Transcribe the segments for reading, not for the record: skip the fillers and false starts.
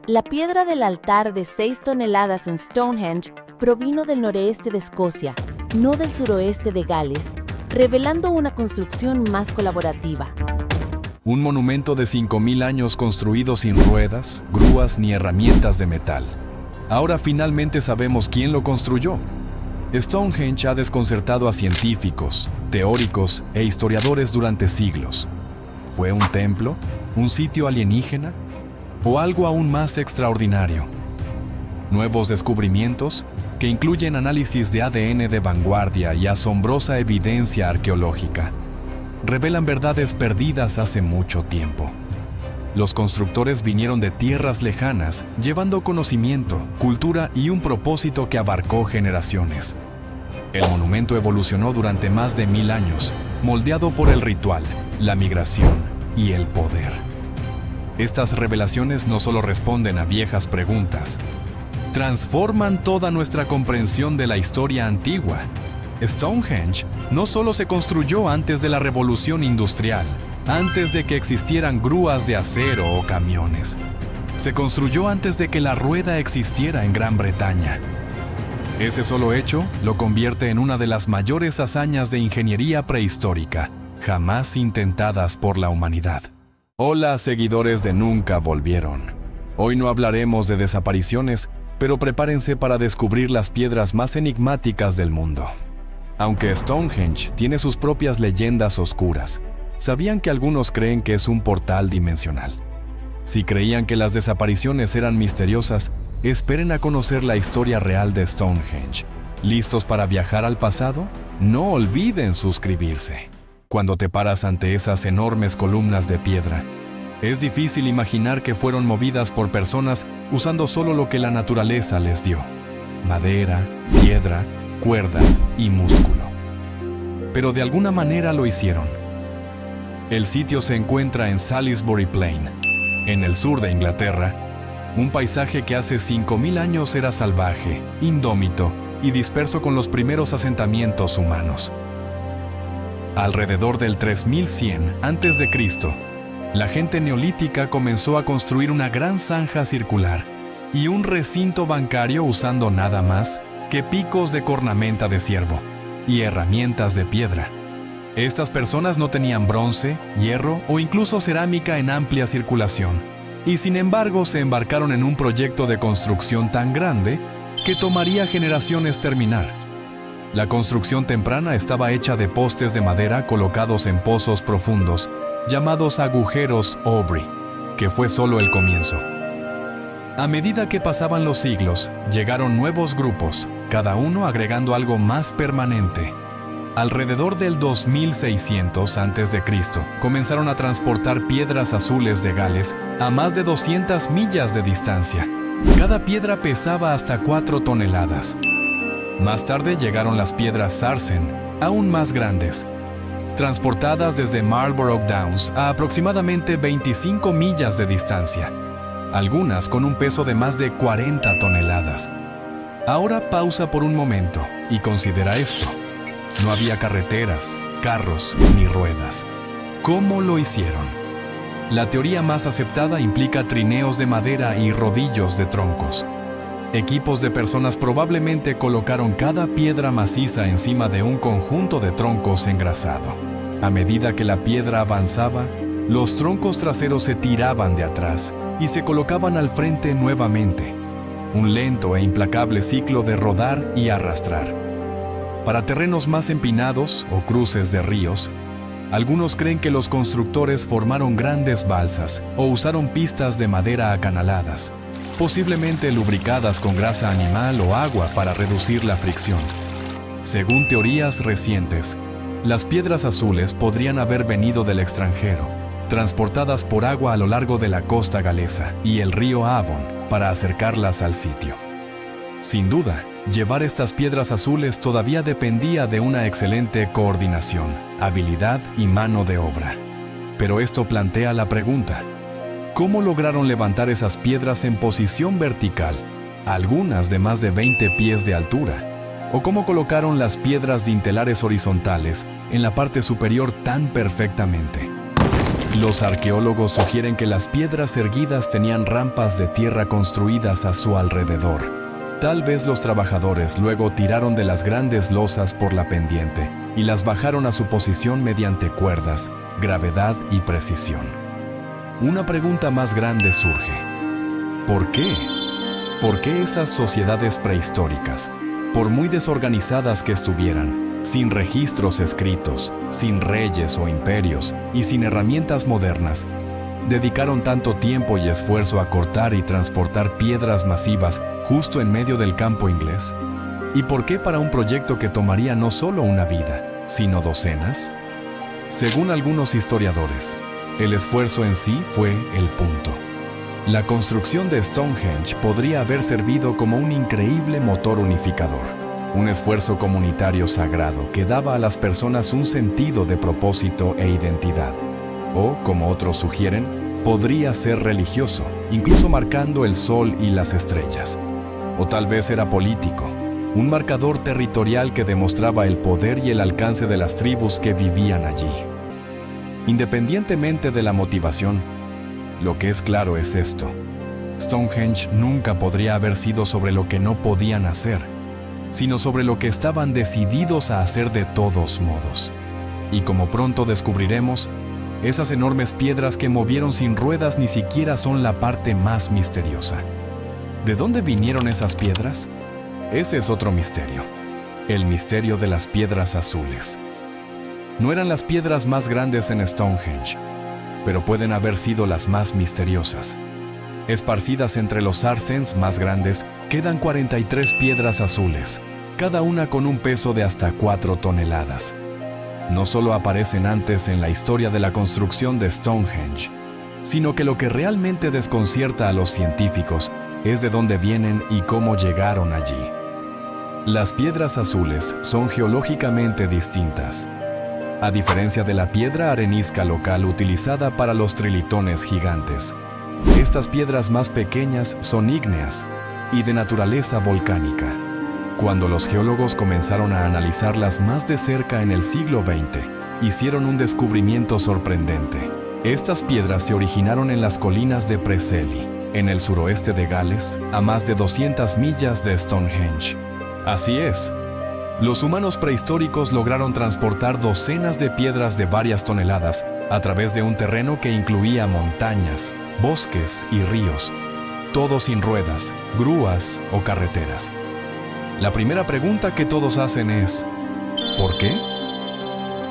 La piedra del altar de 6 toneladas en Stonehenge provino del noreste de Escocia, no del suroeste de Gales, revelando una construcción más colaborativa. Un monumento de 5.000 años construido sin ruedas, grúas ni herramientas de metal. Ahora finalmente sabemos quién lo construyó. Stonehenge ha desconcertado a científicos, teóricos e historiadores durante siglos. ¿Fue un templo? ¿Un sitio alienígena? ¿O algo aún más extraordinario? Nuevos descubrimientos, que incluyen análisis de ADN de vanguardia y asombrosa evidencia arqueológica, revelan verdades perdidas hace mucho tiempo. Los constructores vinieron de tierras lejanas, llevando conocimiento, cultura y un propósito que abarcó generaciones. El monumento evolucionó durante más de 1000 años, moldeado por el ritual, la migración y el poder. Estas revelaciones no solo responden a viejas preguntas, transforman toda nuestra comprensión de la historia antigua. Stonehenge no solo se construyó antes de la Revolución Industrial, antes de que existieran grúas de acero o camiones. Se construyó antes de que la rueda existiera en Gran Bretaña. Ese solo hecho lo convierte en una de las mayores hazañas de ingeniería prehistórica jamás intentadas por la humanidad. Hola, seguidores de Nunca Volvieron. Hoy no hablaremos de desapariciones, pero prepárense para descubrir las piedras más enigmáticas del mundo. Aunque Stonehenge tiene sus propias leyendas oscuras, ¿sabían que algunos creen que es un portal dimensional? Si creían que las desapariciones eran misteriosas, esperen a conocer la historia real de Stonehenge. ¿Listos para viajar al pasado? No olviden suscribirse. Cuando te paras ante esas enormes columnas de piedra, es difícil imaginar que fueron movidas por personas usando solo lo que la naturaleza les dio: madera, piedra, cuerda y músculo. Pero de alguna manera lo hicieron. El sitio se encuentra en Salisbury Plain, en el sur de Inglaterra, un paisaje que hace 5000 años era salvaje, indómito y disperso con los primeros asentamientos humanos. Alrededor del 3100 a.C., la gente neolítica comenzó a construir una gran zanja circular y un recinto bancario usando nada más que picos de cornamenta de ciervo y herramientas de piedra. Estas personas no tenían bronce, hierro o incluso cerámica en amplia circulación, y sin embargo se embarcaron en un proyecto de construcción tan grande que tomaría generaciones terminar. La construcción temprana estaba hecha de postes de madera colocados en pozos profundos, llamados agujeros Aubrey, que fue solo el comienzo. A medida que pasaban los siglos, llegaron nuevos grupos, cada uno agregando algo más permanente. Alrededor del 2600 a.C., comenzaron a transportar piedras azules de Gales a más de 200 millas de distancia. Cada piedra pesaba hasta 4 toneladas. Más tarde llegaron las piedras Sarsen, aún más grandes, transportadas desde Marlborough Downs a aproximadamente 25 millas de distancia, algunas con un peso de más de 40 toneladas. Ahora pausa por un momento y considera esto. No había carreteras, carros ni ruedas. ¿Cómo lo hicieron? La teoría más aceptada implica trineos de madera y rodillos de troncos. Equipos de personas probablemente colocaron cada piedra maciza encima de un conjunto de troncos engrasado. A medida que la piedra avanzaba, los troncos traseros se tiraban de atrás y se colocaban al frente nuevamente. Un lento e implacable ciclo de rodar y arrastrar. Para terrenos más empinados o cruces de ríos, algunos creen que los constructores formaron grandes balsas o usaron pistas de madera acanaladas, posiblemente lubricadas con grasa animal o agua para reducir la fricción. Según teorías recientes, las piedras azules podrían haber venido del extranjero, transportadas por agua a lo largo de la costa galesa y el río Avon para acercarlas al sitio. Sin duda, llevar estas piedras azules todavía dependía de una excelente coordinación, habilidad y mano de obra. Pero esto plantea la pregunta: ¿cómo lograron levantar esas piedras en posición vertical, algunas de más de 20 pies de altura? ¿O cómo colocaron las piedras dintelares horizontales en la parte superior tan perfectamente? Los arqueólogos sugieren que las piedras erguidas tenían rampas de tierra construidas a su alrededor. Tal vez los trabajadores luego tiraron de las grandes losas por la pendiente y las bajaron a su posición mediante cuerdas, gravedad y precisión. Una pregunta más grande surge. ¿Por qué? ¿Por qué esas sociedades prehistóricas, por muy desorganizadas que estuvieran, sin registros escritos, sin reyes o imperios y sin herramientas modernas, dedicaron tanto tiempo y esfuerzo a cortar y transportar piedras masivas justo en medio del campo inglés? ¿Y por qué para un proyecto que tomaría no solo una vida, sino docenas? Según algunos historiadores, el esfuerzo en sí fue el punto. La construcción de Stonehenge podría haber servido como un increíble motor unificador, un esfuerzo comunitario sagrado que daba a las personas un sentido de propósito e identidad. O, como otros sugieren, podría ser religioso, incluso marcando el sol y las estrellas. O tal vez era político, un marcador territorial que demostraba el poder y el alcance de las tribus que vivían allí. Independientemente de la motivación, lo que es claro es esto: Stonehenge nunca podría haber sido sobre lo que no podían hacer, sino sobre lo que estaban decididos a hacer de todos modos. Y como pronto descubriremos, esas enormes piedras que movieron sin ruedas ni siquiera son la parte más misteriosa. ¿De dónde vinieron esas piedras? Ese es otro misterio, el misterio de las piedras azules. No eran las piedras más grandes en Stonehenge, pero pueden haber sido las más misteriosas. Esparcidas entre los sársens más grandes, quedan 43 piedras azules, cada una con un peso de hasta 4 toneladas. No solo aparecen antes en la historia de la construcción de Stonehenge, sino que lo que realmente desconcierta a los científicos es de dónde vienen y cómo llegaron allí. Las piedras azules son geológicamente distintas. A diferencia de la piedra arenisca local utilizada para los trilitones gigantes, estas piedras más pequeñas son ígneas y de naturaleza volcánica. Cuando los geólogos comenzaron a analizarlas más de cerca en el siglo XX, hicieron un descubrimiento sorprendente. Estas piedras se originaron en las colinas de Preseli, en el suroeste de Gales, a más de 200 millas de Stonehenge. Así es. Los humanos prehistóricos lograron transportar docenas de piedras de varias toneladas a través de un terreno que incluía montañas, bosques y ríos, todo sin ruedas, grúas o carreteras. La primera pregunta que todos hacen es, ¿por qué?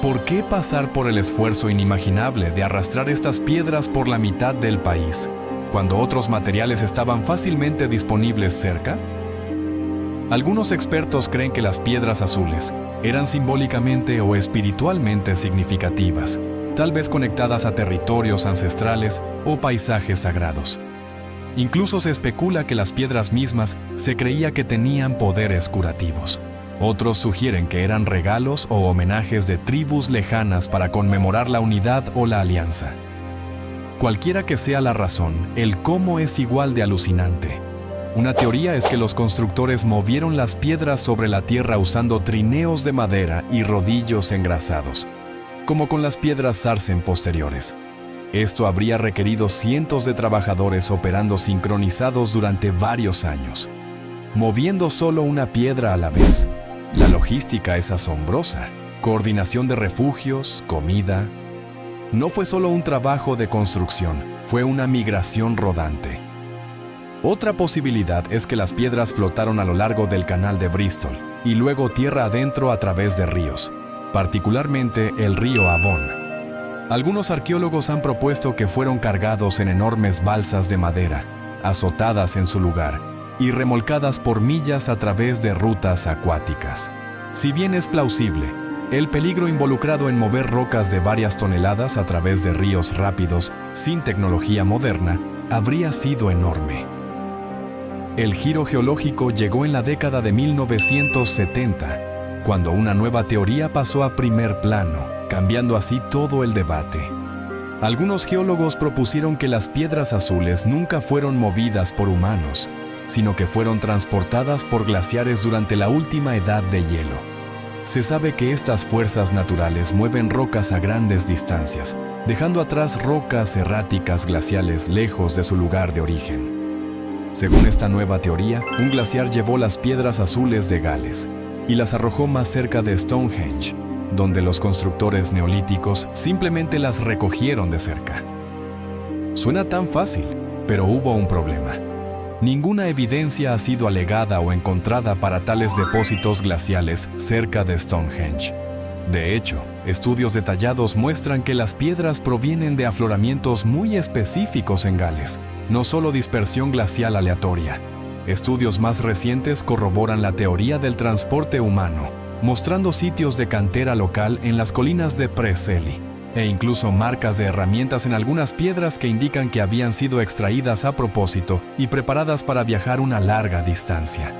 ¿Por qué pasar por el esfuerzo inimaginable de arrastrar estas piedras por la mitad del país, cuando otros materiales estaban fácilmente disponibles cerca? Algunos expertos creen que las piedras azules eran simbólicamente o espiritualmente significativas, tal vez conectadas a territorios ancestrales o paisajes sagrados. Incluso se especula que las piedras mismas se creía que tenían poderes curativos. Otros sugieren que eran regalos o homenajes de tribus lejanas para conmemorar la unidad o la alianza. Cualquiera que sea la razón, el cómo es igual de alucinante. Una teoría es que los constructores movieron las piedras sobre la tierra usando trineos de madera y rodillos engrasados, como con las piedras sarsen posteriores. Esto habría requerido cientos de trabajadores operando sincronizados durante varios años, moviendo solo una piedra a la vez. La logística es asombrosa. Coordinación de refugios, comida. No fue solo un trabajo de construcción, fue una migración rodante. Otra posibilidad es que las piedras flotaron a lo largo del canal de Bristol y luego tierra adentro a través de ríos, particularmente el río Avon. Algunos arqueólogos han propuesto que fueron cargados en enormes balsas de madera, azotadas en su lugar y remolcadas por millas a través de rutas acuáticas. Si bien es plausible, el peligro involucrado en mover rocas de varias toneladas a través de ríos rápidos sin tecnología moderna habría sido enorme. El giro geológico llegó en la década de 1970, cuando una nueva teoría pasó a primer plano, cambiando así todo el debate. Algunos geólogos propusieron que las piedras azules nunca fueron movidas por humanos, sino que fueron transportadas por glaciares durante la última edad de hielo. Se sabe que estas fuerzas naturales mueven rocas a grandes distancias, dejando atrás rocas erráticas glaciales lejos de su lugar de origen. Según esta nueva teoría, un glaciar llevó las piedras azules de Gales y las arrojó más cerca de Stonehenge, donde los constructores neolíticos simplemente las recogieron de cerca. Suena tan fácil, pero hubo un problema. Ninguna evidencia ha sido alegada o encontrada para tales depósitos glaciales cerca de Stonehenge. De hecho, estudios detallados muestran que las piedras provienen de afloramientos muy específicos en Gales, no solo dispersión glacial aleatoria. Estudios más recientes corroboran la teoría del transporte humano, mostrando sitios de cantera local en las colinas de Preseli, e incluso marcas de herramientas en algunas piedras que indican que habían sido extraídas a propósito y preparadas para viajar una larga distancia.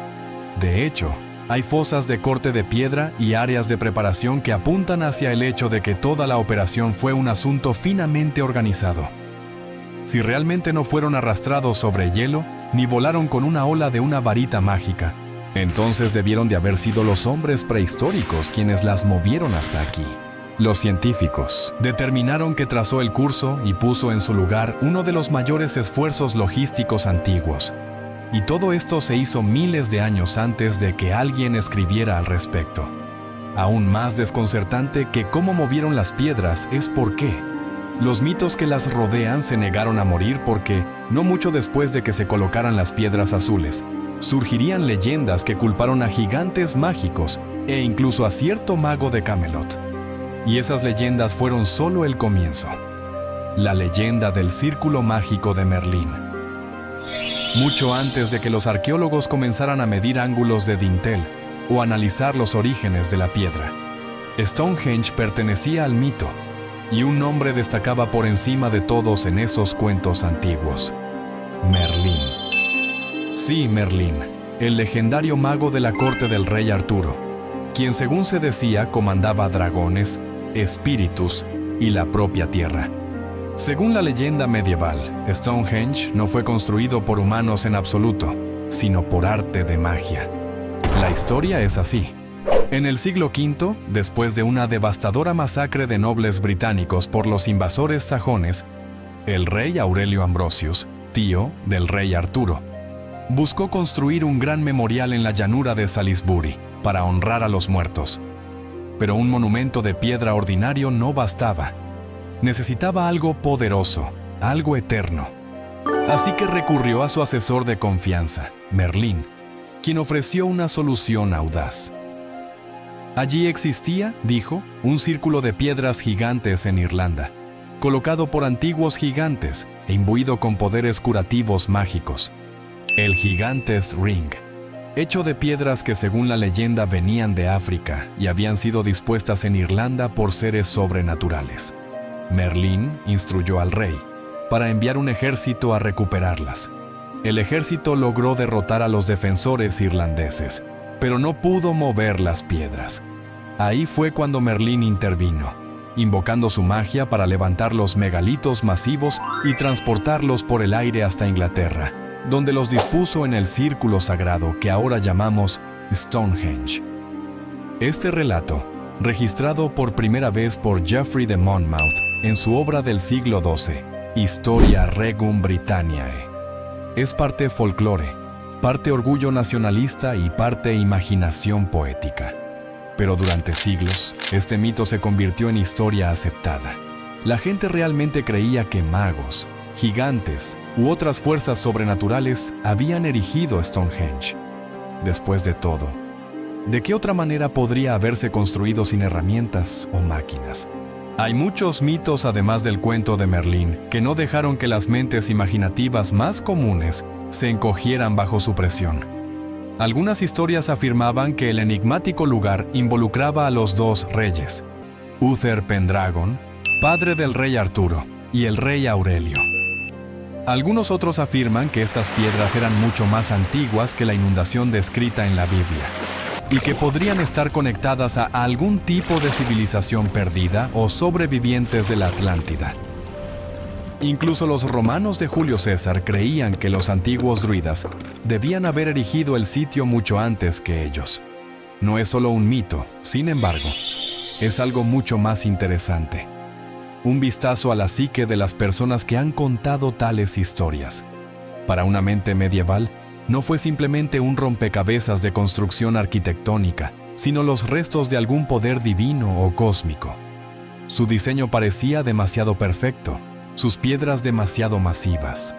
De hecho, hay fosas de corte de piedra y áreas de preparación que apuntan hacia el hecho de que toda la operación fue un asunto finamente organizado. Si realmente no fueron arrastrados sobre hielo, ni volaron con una ola de una varita mágica, entonces debieron de haber sido los hombres prehistóricos quienes las movieron hasta aquí. Los científicos determinaron que trazó el curso y puso en su lugar uno de los mayores esfuerzos logísticos antiguos. Y todo esto se hizo miles de años antes de que alguien escribiera al respecto. Aún más desconcertante que cómo movieron las piedras es por qué. Los mitos que las rodean se negaron a morir porque, no mucho después de que se colocaran las piedras azules, surgirían leyendas que culparon a gigantes mágicos e incluso a cierto mago de Camelot. Y esas leyendas fueron solo el comienzo. La leyenda del Círculo Mágico de Merlín. Mucho antes de que los arqueólogos comenzaran a medir ángulos de dintel o analizar los orígenes de la piedra, Stonehenge pertenecía al mito, y un nombre destacaba por encima de todos en esos cuentos antiguos: Merlín. Sí, Merlín, el legendario mago de la corte del rey Arturo, quien según se decía comandaba dragones, espíritus y la propia tierra. Según la leyenda medieval, Stonehenge no fue construido por humanos en absoluto, sino por arte de magia. La historia es así. En el siglo V, después de una devastadora masacre de nobles británicos por los invasores sajones, el rey Aurelio Ambrosius, tío del rey Arturo, buscó construir un gran memorial en la llanura de Salisbury para honrar a los muertos. Pero un monumento de piedra ordinario no bastaba. Necesitaba algo poderoso, algo eterno. Así que recurrió a su asesor de confianza, Merlín, quien ofreció una solución audaz. Allí existía, dijo, un círculo de piedras gigantes en Irlanda, colocado por antiguos gigantes e imbuido con poderes curativos mágicos. El Gigantes Ring, hecho de piedras que según la leyenda venían de África y habían sido dispuestas en Irlanda por seres sobrenaturales. Merlín instruyó al rey para enviar un ejército a recuperarlas. El ejército logró derrotar a los defensores irlandeses, pero no pudo mover las piedras. Ahí fue cuando Merlín intervino, invocando su magia para levantar los megalitos masivos y transportarlos por el aire hasta Inglaterra, donde los dispuso en el círculo sagrado que ahora llamamos Stonehenge. Este relato, registrado por primera vez por Geoffrey de Monmouth en su obra del siglo XII, Historia Regum Britanniae, es parte folclore, parte orgullo nacionalista y parte imaginación poética. Pero durante siglos, este mito se convirtió en historia aceptada. La gente realmente creía que magos, gigantes u otras fuerzas sobrenaturales habían erigido Stonehenge. Después de todo, ¿de qué otra manera podría haberse construido sin herramientas o máquinas? Hay muchos mitos además del cuento de Merlín que no dejaron que las mentes imaginativas más comunes se encogieran bajo su presión. Algunas historias afirmaban que el enigmático lugar involucraba a los dos reyes, Uther Pendragon, padre del rey Arturo, y el rey Aurelio. Algunos otros afirman que estas piedras eran mucho más antiguas que la inundación descrita en la Biblia, y que podrían estar conectadas a algún tipo de civilización perdida o sobrevivientes de la Atlántida. Incluso los romanos de Julio César creían que los antiguos druidas debían haber erigido el sitio mucho antes que ellos. No es solo un mito, sin embargo, es algo mucho más interesante. un vistazo a la psique de las personas que han contado tales historias. Para una mente medieval, no fue simplemente un rompecabezas de construcción arquitectónica, sino los restos de algún poder divino o cósmico. Su diseño parecía demasiado perfecto, sus piedras demasiado masivas.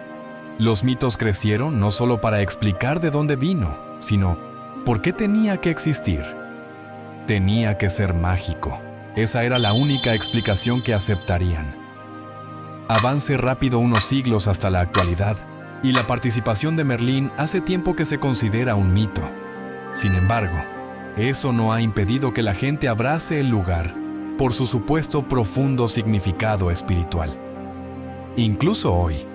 Los mitos crecieron no solo para explicar de dónde vino, sino por qué tenía que existir. Tenía que ser mágico. Esa era la única explicación que aceptarían. Avance rápido unos siglos hasta la actualidad, y la participación de Merlín hace tiempo que se considera un mito. Sin embargo, eso no ha impedido que la gente abrace el lugar por su supuesto profundo significado espiritual. Incluso hoy,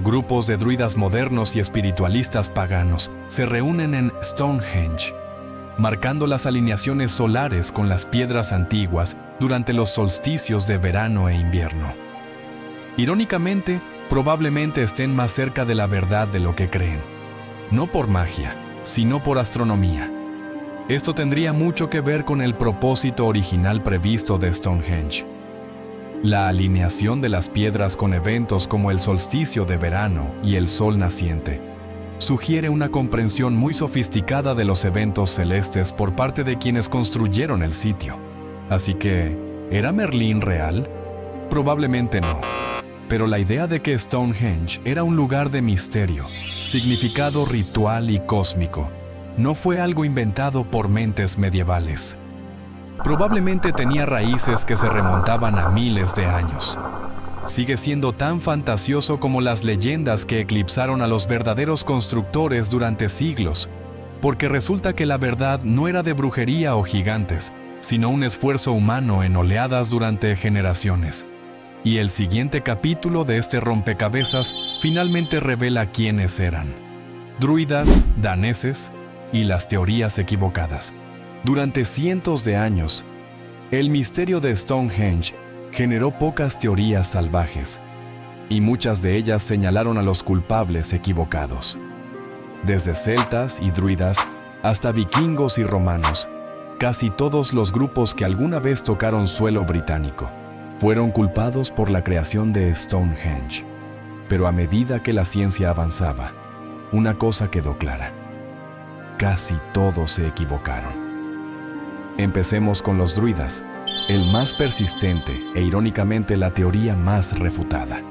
grupos de druidas modernos y espiritualistas paganos se reúnen en Stonehenge, marcando las alineaciones solares con las piedras antiguas durante los solsticios de verano e invierno. Irónicamente, probablemente estén más cerca de la verdad de lo que creen, no por magia, sino por astronomía. Esto tendría mucho que ver con el propósito original previsto de Stonehenge. La alineación de las piedras con eventos como el solsticio de verano y el sol naciente sugiere una comprensión muy sofisticada de los eventos celestes por parte de quienes construyeron el sitio. Así que, ¿era Merlín real? Probablemente no. Pero la idea de que Stonehenge era un lugar de misterio, significado ritual y cósmico, no fue algo inventado por mentes medievales. Probablemente tenía raíces que se remontaban a miles de años. Sigue siendo tan fantasioso como las leyendas que eclipsaron a los verdaderos constructores durante siglos, porque resulta que la verdad no era de brujería o gigantes, sino un esfuerzo humano en oleadas durante generaciones. Y el siguiente capítulo de este rompecabezas finalmente revela quiénes eran: druidas, daneses y las teorías equivocadas. Durante cientos de años, el misterio de Stonehenge generó pocas teorías salvajes, y muchas de ellas señalaron a los culpables equivocados. Desde celtas y druidas hasta vikingos y romanos, casi todos los grupos que alguna vez tocaron suelo británico fueron culpados por la creación de Stonehenge. Pero a medida que la ciencia avanzaba, una cosa quedó clara: casi todos se equivocaron. Empecemos con los druidas, el más persistente e irónicamente la teoría más refutada.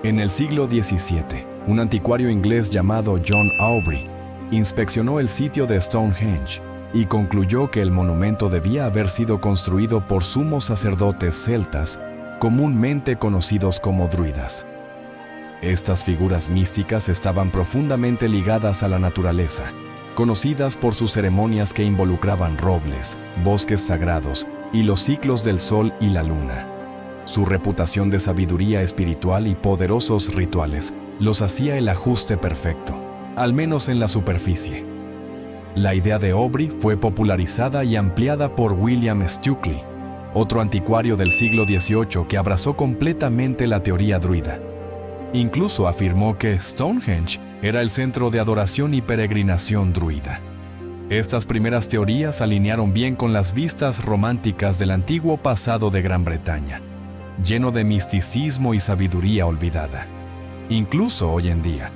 En el siglo XVII, un anticuario inglés llamado John Aubrey inspeccionó el sitio de Stonehenge y concluyó que el monumento debía haber sido construido por sumos sacerdotes celtas, comúnmente conocidos como druidas. Estas figuras místicas estaban profundamente ligadas a la naturaleza, conocidas por sus ceremonias que involucraban robles, bosques sagrados y los ciclos del sol y la luna. Su reputación de sabiduría espiritual y poderosos rituales los hacía el ajuste perfecto, al menos en la superficie. La idea de Aubrey fue popularizada y ampliada por William Stukeley, otro anticuario del siglo XVIII que abrazó completamente la teoría druida. Incluso afirmó que Stonehenge era el centro de adoración y peregrinación druida. Estas primeras teorías alinearon bien con las vistas románticas del antiguo pasado de Gran Bretaña, lleno de misticismo y sabiduría olvidada. Incluso hoy en día,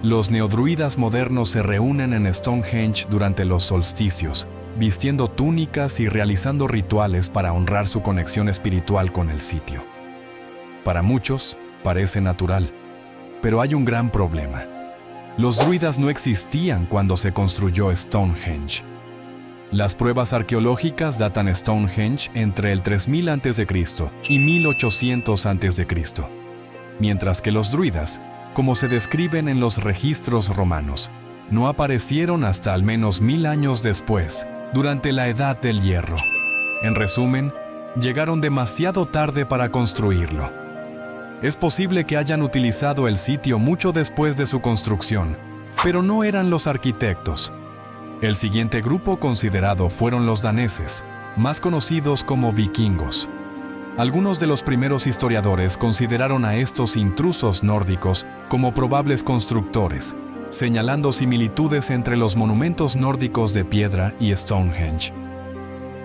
los neodruidas modernos se reúnen en Stonehenge durante los solsticios, vistiendo túnicas y realizando rituales para honrar su conexión espiritual con el sitio. Para muchos, parece natural, pero hay un gran problema. Los druidas no existían cuando se construyó Stonehenge. Las pruebas arqueológicas datan Stonehenge entre el 3000 a.C. y 1800 a.C., mientras que los druidas, como se describen en los registros romanos, no aparecieron hasta al menos 1000 años después, durante la Edad del Hierro. En resumen, llegaron demasiado tarde para construirlo. Es posible que hayan utilizado el sitio mucho después de su construcción, pero no eran los arquitectos. El siguiente grupo considerado fueron los daneses, más conocidos como vikingos. Algunos de los primeros historiadores consideraron a estos intrusos nórdicos como probables constructores, señalando similitudes entre los monumentos nórdicos de piedra y Stonehenge.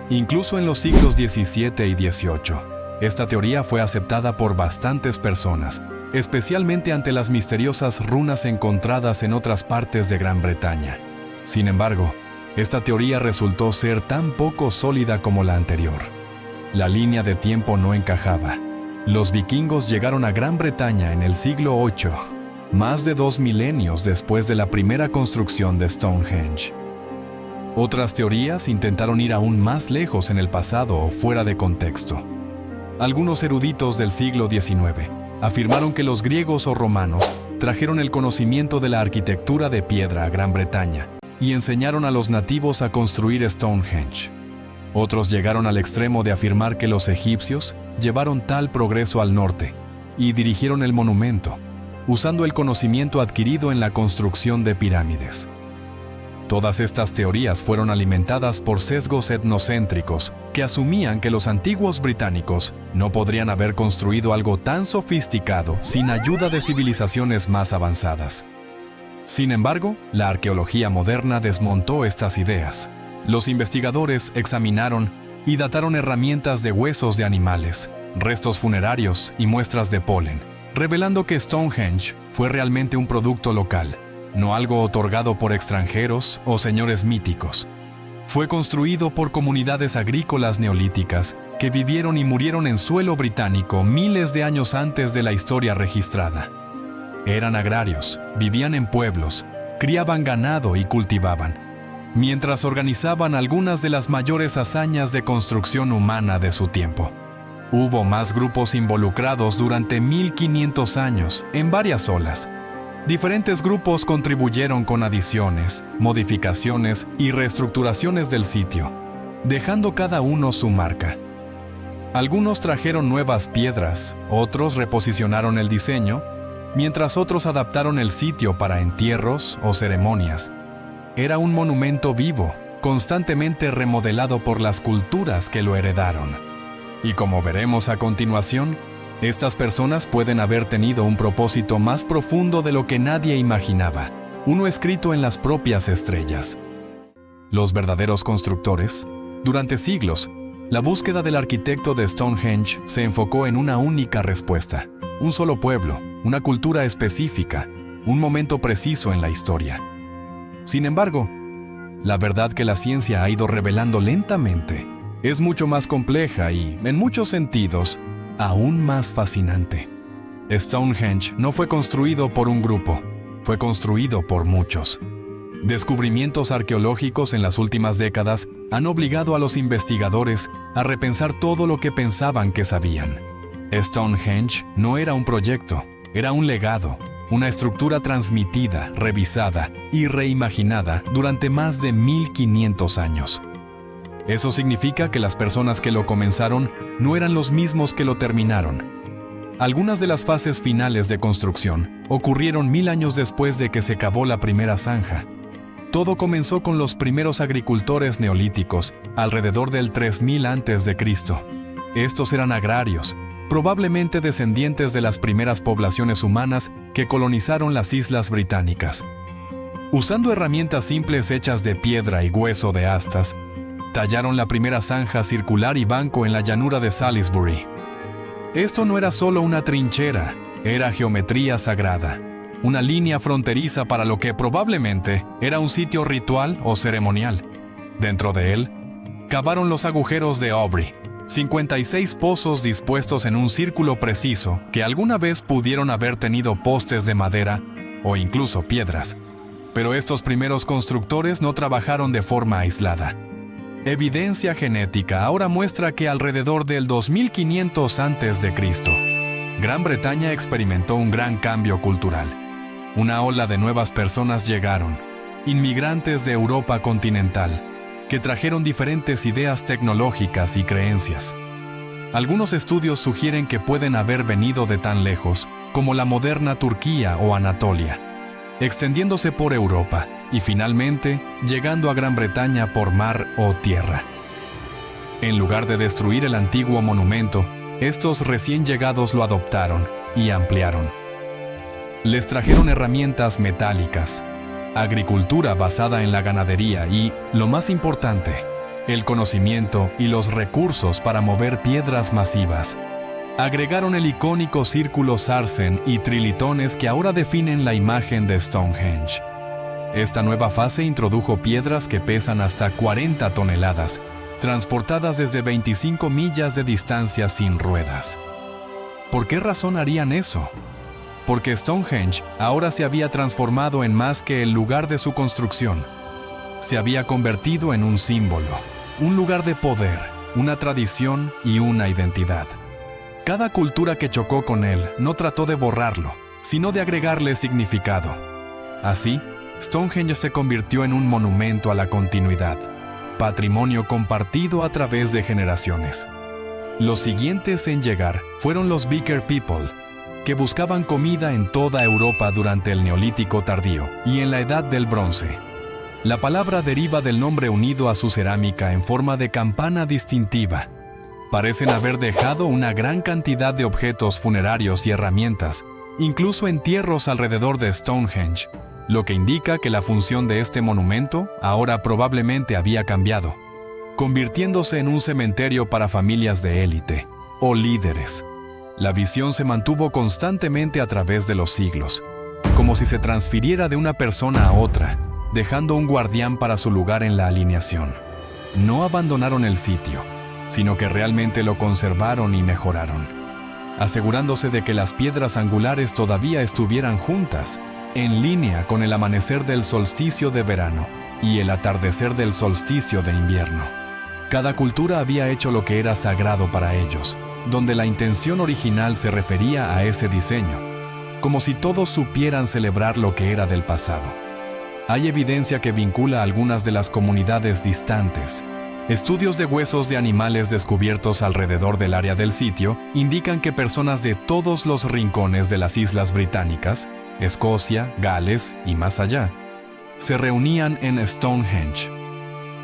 Incluso en los siglos XVII y XVIII, Esta teoría fue aceptada por bastantes personas, especialmente ante las misteriosas runas encontradas en otras partes de Gran Bretaña. Sin embargo, esta teoría resultó ser tan poco sólida como la anterior. La línea de tiempo no encajaba. Los vikingos llegaron a Gran Bretaña en el siglo VIII, más de 2 milenios después de la primera construcción de Stonehenge. Otras teorías intentaron ir aún más lejos en el pasado o fuera de contexto. Algunos eruditos del siglo XIX afirmaron que los griegos o romanos trajeron el conocimiento de la arquitectura de piedra a Gran Bretaña y enseñaron a los nativos a construir Stonehenge. Otros llegaron al extremo de afirmar que los egipcios llevaron tal progreso al norte y dirigieron el monumento, usando el conocimiento adquirido en la construcción de pirámides. Todas estas teorías fueron alimentadas por sesgos etnocéntricos que asumían que los antiguos británicos no podrían haber construido algo tan sofisticado sin ayuda de civilizaciones más avanzadas. Sin embargo, la arqueología moderna desmontó estas ideas. Los investigadores examinaron y dataron herramientas de huesos de animales, restos funerarios y muestras de polen, revelando que Stonehenge fue realmente un producto local, no algo otorgado por extranjeros o señores míticos. Fue construido por comunidades agrícolas neolíticas que vivieron y murieron en suelo británico miles de años antes de la historia registrada. Eran agrarios, vivían en pueblos, criaban ganado y cultivaban, mientras organizaban algunas de las mayores hazañas de construcción humana de su tiempo. Hubo más grupos involucrados durante 1500 años, en varias olas. Diferentes grupos contribuyeron con adiciones, modificaciones y reestructuraciones del sitio, dejando cada uno su marca. Algunos trajeron nuevas piedras, otros reposicionaron el diseño, mientras otros adaptaron el sitio para entierros o ceremonias. Era un monumento vivo, constantemente remodelado por las culturas que lo heredaron. Y como veremos a continuación, estas personas pueden haber tenido un propósito más profundo de lo que nadie imaginaba, uno escrito en las propias estrellas. Los verdaderos constructores, durante siglos, la búsqueda del arquitecto de Stonehenge se enfocó en una única respuesta: un solo pueblo, una cultura específica, un momento preciso en la historia. Sin embargo, la verdad que la ciencia ha ido revelando lentamente es mucho más compleja y, en muchos sentidos, aún más fascinante. Stonehenge no fue construido por un grupo, fue construido por muchos. Descubrimientos arqueológicos en las últimas décadas han obligado a los investigadores a repensar todo lo que pensaban que sabían. Stonehenge no era un proyecto, era un legado, una estructura transmitida, revisada y reimaginada durante más de 1500 años. Eso significa que las personas que lo comenzaron no eran los mismos que lo terminaron. Algunas de las fases finales de construcción ocurrieron 1000 años después de que se cavó la primera zanja. Todo comenzó con los primeros agricultores neolíticos, alrededor del 3000 a.C. Estos eran agrarios, probablemente descendientes de las primeras poblaciones humanas que colonizaron las islas británicas. Usando herramientas simples hechas de piedra y hueso de astas, tallaron la primera zanja circular y banco en la llanura de Salisbury. Esto no era solo una trinchera, era geometría sagrada, una línea fronteriza para lo que probablemente era un sitio ritual o ceremonial. Dentro de él, cavaron los agujeros de Aubrey, 56 pozos dispuestos en un círculo preciso que alguna vez pudieron haber tenido postes de madera o incluso piedras. Pero estos primeros constructores no trabajaron de forma aislada. Evidencia genética ahora muestra que alrededor del 2500 a.C., Gran Bretaña experimentó un gran cambio cultural. Una ola de nuevas personas llegaron, inmigrantes de Europa continental, que trajeron diferentes ideas tecnológicas y creencias. Algunos estudios sugieren que pueden haber venido de tan lejos como la moderna Turquía o Anatolia, extendiéndose por Europa y finalmente llegando a Gran Bretaña por mar o tierra. En lugar de destruir el antiguo monumento, estos recién llegados lo adoptaron y ampliaron. Les trajeron herramientas metálicas, agricultura basada en la ganadería y, lo más importante, el conocimiento y los recursos para mover piedras masivas, Agregaron el icónico círculo Sarsen y trilitones que ahora definen la imagen de Stonehenge. Esta nueva fase introdujo piedras que pesan hasta 40 toneladas, transportadas desde 25 millas de distancia sin ruedas. ¿Por qué razón harían eso? Porque Stonehenge ahora se había transformado en más que el lugar de su construcción. Se había convertido en un símbolo, un lugar de poder, una tradición y una identidad. Cada cultura que chocó con él no trató de borrarlo, sino de agregarle significado. Así, Stonehenge se convirtió en un monumento a la continuidad, patrimonio compartido a través de generaciones. Los siguientes en llegar fueron los Beaker People, que buscaban comida en toda Europa durante el Neolítico tardío y en la Edad del Bronce. La palabra deriva del nombre unido a su cerámica en forma de campana distintiva. Parecen haber dejado una gran cantidad de objetos funerarios y herramientas, incluso entierros alrededor de Stonehenge, lo que indica que la función de este monumento ahora probablemente había cambiado, convirtiéndose en un cementerio para familias de élite o líderes. La visión se mantuvo constantemente a través de los siglos, como si se transfiriera de una persona a otra, dejando un guardián para su lugar en la alineación. No abandonaron el sitio, sino que realmente lo conservaron y mejoraron, asegurándose de que las piedras angulares todavía estuvieran juntas, en línea con el amanecer del solsticio de verano y el atardecer del solsticio de invierno. Cada cultura había hecho lo que era sagrado para ellos, donde la intención original se refería a ese diseño, como si todos supieran celebrar lo que era del pasado. Hay evidencia que vincula a algunas de las comunidades distantes. Estudios de huesos de animales descubiertos alrededor del área del sitio indican que personas de todos los rincones de las islas británicas, Escocia, Gales y más allá, se reunían en Stonehenge.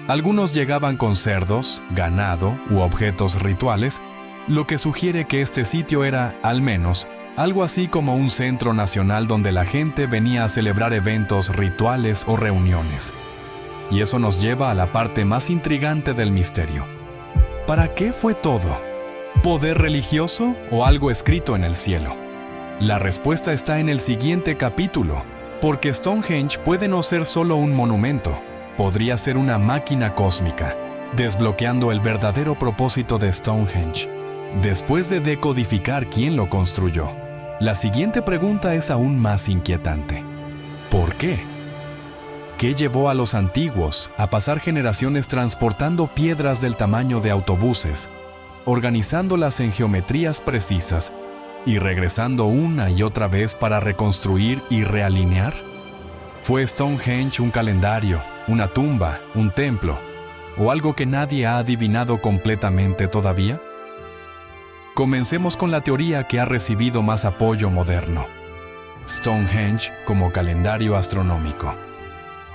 Algunos llegaban con cerdos, ganado u objetos rituales, lo que sugiere que este sitio era, al menos, algo así como un centro nacional donde la gente venía a celebrar eventos rituales o reuniones. Y eso nos lleva a la parte más intrigante del misterio. ¿Para qué fue todo? ¿Poder religioso o algo escrito en el cielo? La respuesta está en el siguiente capítulo, porque Stonehenge puede no ser solo un monumento, podría ser una máquina cósmica, desbloqueando el verdadero propósito de Stonehenge. Después de decodificar quién lo construyó, la siguiente pregunta es aún más inquietante. ¿Por qué? ¿Qué llevó a los antiguos a pasar generaciones transportando piedras del tamaño de autobuses, organizándolas en geometrías precisas y regresando una y otra vez para reconstruir y realinear? ¿Fue Stonehenge un calendario, una tumba, un templo, o algo que nadie ha adivinado completamente todavía? Comencemos con la teoría que ha recibido más apoyo moderno: Stonehenge como calendario astronómico.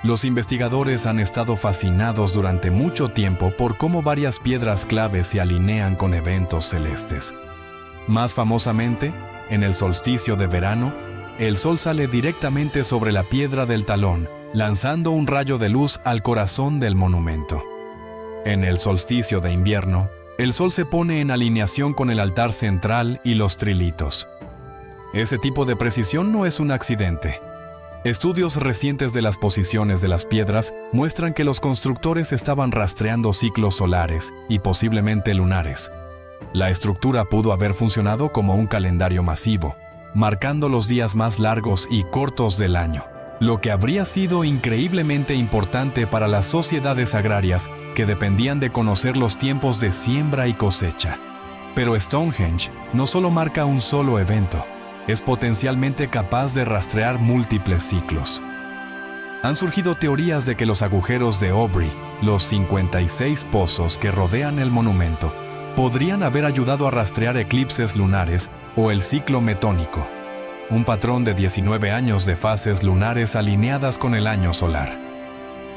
Los investigadores han estado fascinados durante mucho tiempo por cómo varias piedras claves se alinean con eventos celestes. Más famosamente, en el solsticio de verano, el sol sale directamente sobre la piedra del talón, lanzando un rayo de luz al corazón del monumento. En el solsticio de invierno, el sol se pone en alineación con el altar central y los trilitos. Ese tipo de precisión no es un accidente. Estudios recientes de las posiciones de las piedras muestran que los constructores estaban rastreando ciclos solares y posiblemente lunares. La estructura pudo haber funcionado como un calendario masivo, marcando los días más largos y cortos del año, lo que habría sido increíblemente importante para las sociedades agrarias que dependían de conocer los tiempos de siembra y cosecha. Pero Stonehenge no solo marca un solo evento, es potencialmente capaz de rastrear múltiples ciclos. Han surgido teorías de que los agujeros de Aubrey, los 56 pozos que rodean el monumento, podrían haber ayudado a rastrear eclipses lunares o el ciclo metónico, un patrón de 19 años de fases lunares alineadas con el año solar.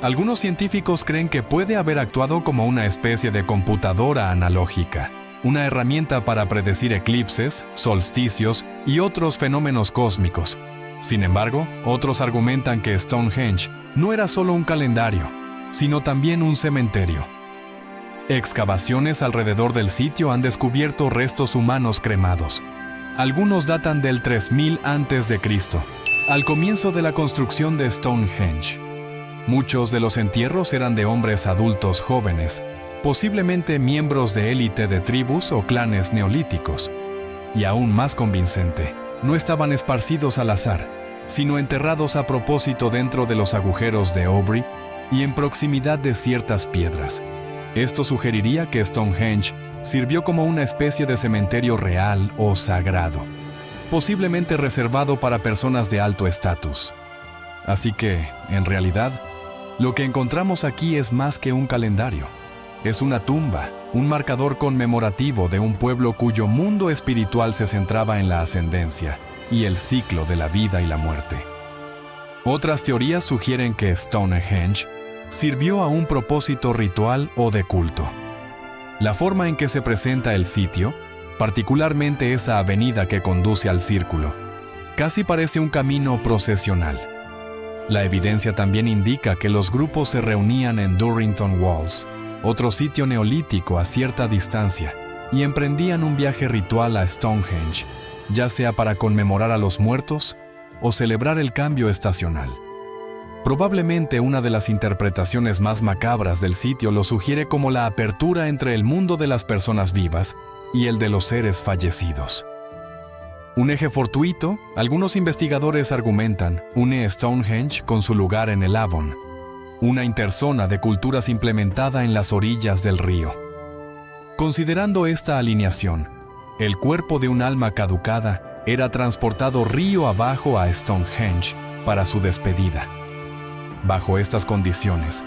Algunos científicos creen que puede haber actuado como una especie de computadora analógica, una herramienta para predecir eclipses, solsticios y otros fenómenos cósmicos. Sin embargo, otros argumentan que Stonehenge no era solo un calendario, sino también un cementerio. Excavaciones alrededor del sitio han descubierto restos humanos cremados. Algunos datan del 3000 a.C., al comienzo de la construcción de Stonehenge. Muchos de los entierros eran de hombres adultos jóvenes, posiblemente miembros de élite de tribus o clanes neolíticos. Y aún más convincente, no estaban esparcidos al azar, sino enterrados a propósito dentro de los agujeros de Aubrey y en proximidad de ciertas piedras. Esto sugeriría que Stonehenge sirvió como una especie de cementerio real o sagrado, posiblemente reservado para personas de alto estatus. Así que, en realidad, lo que encontramos aquí es más que un calendario. Es una tumba, un marcador conmemorativo de un pueblo cuyo mundo espiritual se centraba en la ascendencia y el ciclo de la vida y la muerte. Otras teorías sugieren que Stonehenge sirvió a un propósito ritual o de culto. La forma en que se presenta el sitio, particularmente esa avenida que conduce al círculo, casi parece un camino procesional. La evidencia también indica que los grupos se reunían en Durrington Walls, otro sitio neolítico a cierta distancia, y emprendían un viaje ritual a Stonehenge, ya sea para conmemorar a los muertos o celebrar el cambio estacional. Probablemente una de las interpretaciones más macabras del sitio lo sugiere como la apertura entre el mundo de las personas vivas y el de los seres fallecidos. Un eje fortuito, algunos investigadores argumentan, une Stonehenge con su lugar en el Avon, una interzona de culturas implementada en las orillas del río. Considerando esta alineación, el cuerpo de un alma caducada era transportado río abajo a Stonehenge para su despedida. Bajo estas condiciones,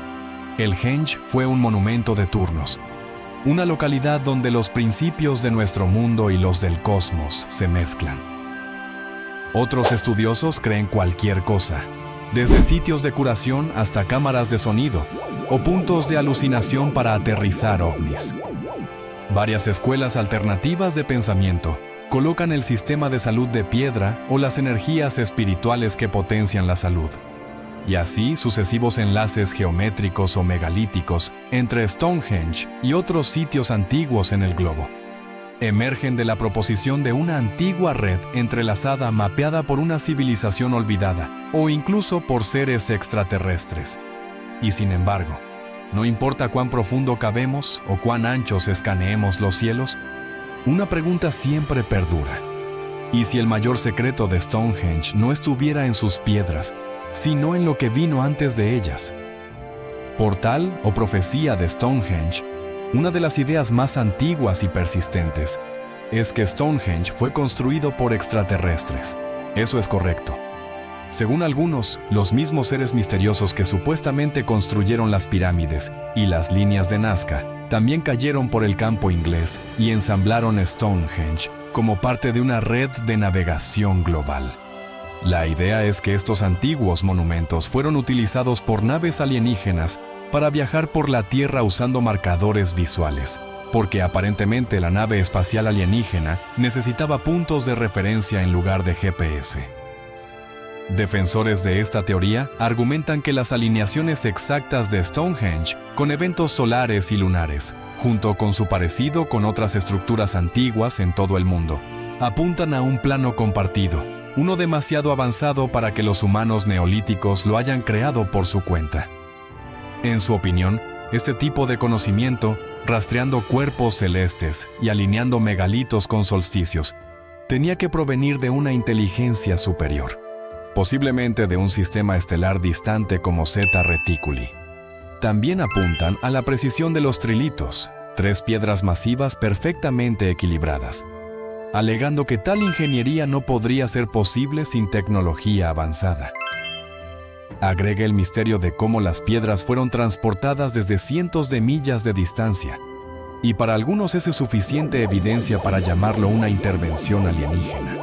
el Henge fue un monumento de turnos, una localidad donde los principios de nuestro mundo y los del cosmos se mezclan. Otros estudiosos creen cualquier cosa, desde sitios de curación hasta cámaras de sonido o puntos de alucinación para aterrizar ovnis. Varias escuelas alternativas de pensamiento colocan el sistema de salud de piedra o las energías espirituales que potencian la salud, y así sucesivos enlaces geométricos o megalíticos entre Stonehenge y otros sitios antiguos en el globo. Emergen de la proposición de una antigua red entrelazada mapeada por una civilización olvidada o incluso por seres extraterrestres. Y sin embargo, no importa cuán profundo cabemos o cuán anchos escaneemos los cielos, una pregunta siempre perdura. ¿Y si el mayor secreto de Stonehenge no estuviera en sus piedras, sino en lo que vino antes de ellas? Portal o profecía de Stonehenge, una de las ideas más antiguas y persistentes, es que Stonehenge fue construido por extraterrestres. Eso es correcto. Según algunos, los mismos seres misteriosos que supuestamente construyeron las pirámides y las líneas de Nazca, también cayeron por el campo inglés y ensamblaron Stonehenge como parte de una red de navegación global. La idea es que estos antiguos monumentos fueron utilizados por naves alienígenas para viajar por la Tierra usando marcadores visuales, porque aparentemente la nave espacial alienígena necesitaba puntos de referencia en lugar de GPS. Defensores de esta teoría argumentan que las alineaciones exactas de Stonehenge con eventos solares y lunares, junto con su parecido con otras estructuras antiguas en todo el mundo, apuntan a un plano compartido, uno demasiado avanzado para que los humanos neolíticos lo hayan creado por su cuenta. En su opinión, este tipo de conocimiento, rastreando cuerpos celestes y alineando megalitos con solsticios, tenía que provenir de una inteligencia superior, posiblemente de un sistema estelar distante como Zeta Reticuli. También apuntan a la precisión de los trilitos, 3 piedras masivas perfectamente equilibradas, alegando que tal ingeniería no podría ser posible sin tecnología avanzada. Agrega el misterio de cómo las piedras fueron transportadas desde cientos de millas de distancia, y para algunos es suficiente evidencia para llamarlo una intervención alienígena.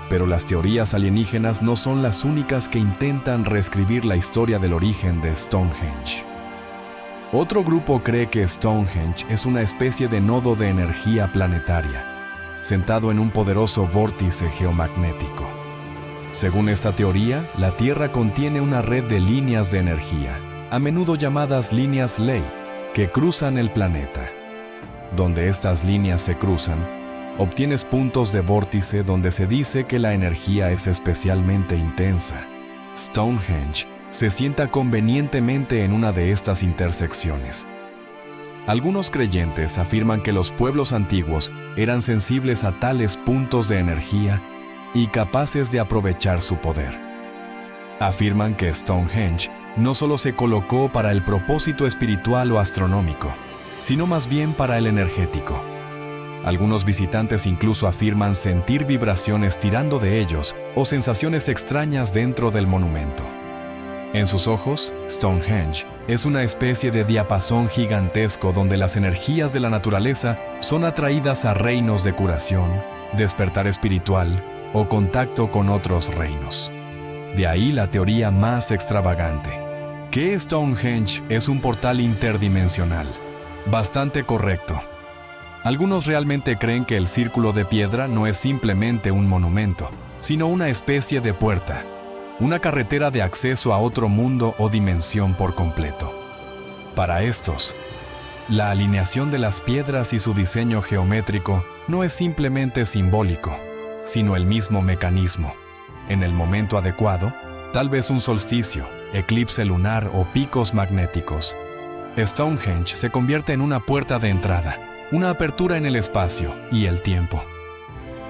Pero las teorías alienígenas no son las únicas que intentan reescribir la historia del origen de Stonehenge. Otro grupo cree que Stonehenge es una especie de nodo de energía planetaria, sentado en un poderoso vórtice geomagnético. Según esta teoría, la Tierra contiene una red de líneas de energía, a menudo llamadas líneas Ley, que cruzan el planeta. Donde estas líneas se cruzan, obtienes puntos de vórtice donde se dice que la energía es especialmente intensa. Stonehenge se sienta convenientemente en una de estas intersecciones. Algunos creyentes afirman que los pueblos antiguos eran sensibles a tales puntos de energía y capaces de aprovechar su poder. Afirman que Stonehenge no solo se colocó para el propósito espiritual o astronómico, sino más bien para el energético. Algunos visitantes incluso afirman sentir vibraciones tirando de ellos o sensaciones extrañas dentro del monumento. En sus ojos, Stonehenge es una especie de diapasón gigantesco donde las energías de la naturaleza son atraídas a reinos de curación, despertar espiritual o contacto con otros reinos. De ahí la teoría más extravagante, que Stonehenge es un portal interdimensional. Bastante correcto. Algunos realmente creen que el círculo de piedra no es simplemente un monumento, sino una especie de puerta, una carretera de acceso a otro mundo o dimensión por completo. Para estos, la alineación de las piedras y su diseño geométrico no es simplemente simbólico, sino el mismo mecanismo. En el momento adecuado, tal vez un solsticio, eclipse lunar o picos magnéticos, Stonehenge se convierte en una puerta de entrada, una apertura en el espacio y el tiempo.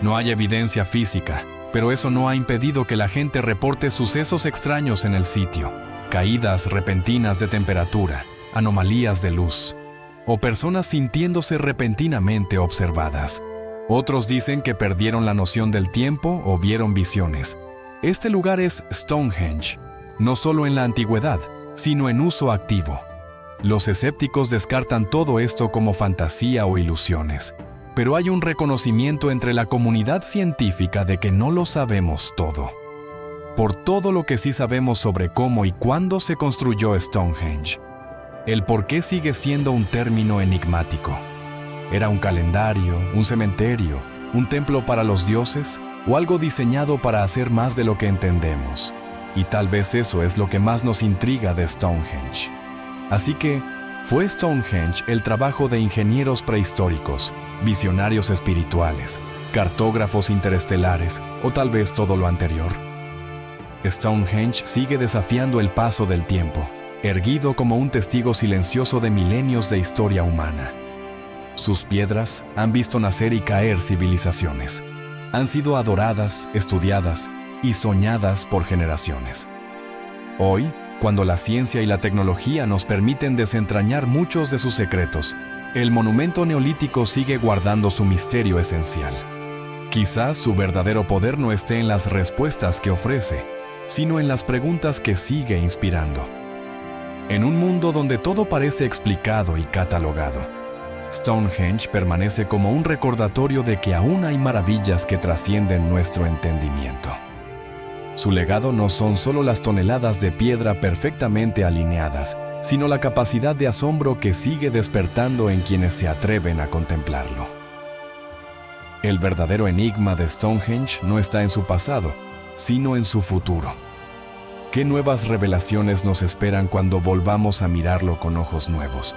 No hay evidencia física, pero eso no ha impedido que la gente reporte sucesos extraños en el sitio, caídas repentinas de temperatura, anomalías de luz, o personas sintiéndose repentinamente observadas. Otros dicen que perdieron la noción del tiempo o vieron visiones. Este lugar es Stonehenge, no solo en la antigüedad, sino en uso activo. Los escépticos descartan todo esto como fantasía o ilusiones, pero hay un reconocimiento entre la comunidad científica de que no lo sabemos todo. Por todo lo que sí sabemos sobre cómo y cuándo se construyó Stonehenge, el por qué sigue siendo un término enigmático. ¿Era un calendario, un cementerio, un templo para los dioses o algo diseñado para hacer más de lo que entendemos? Y tal vez eso es lo que más nos intriga de Stonehenge. Así que, ¿fue Stonehenge el trabajo de ingenieros prehistóricos, visionarios espirituales, cartógrafos interestelares o tal vez todo lo anterior? Stonehenge sigue desafiando el paso del tiempo, erguido como un testigo silencioso de milenios de historia humana. Sus piedras han visto nacer y caer civilizaciones. Han sido adoradas, estudiadas y soñadas por generaciones. Hoy, cuando la ciencia y la tecnología nos permiten desentrañar muchos de sus secretos, el monumento neolítico sigue guardando su misterio esencial. Quizás su verdadero poder no esté en las respuestas que ofrece, sino en las preguntas que sigue inspirando. En un mundo donde todo parece explicado y catalogado, Stonehenge permanece como un recordatorio de que aún hay maravillas que trascienden nuestro entendimiento. Su legado no son solo las toneladas de piedra perfectamente alineadas, sino la capacidad de asombro que sigue despertando en quienes se atreven a contemplarlo. El verdadero enigma de Stonehenge no está en su pasado, sino en su futuro. ¿Qué nuevas revelaciones nos esperan cuando volvamos a mirarlo con ojos nuevos?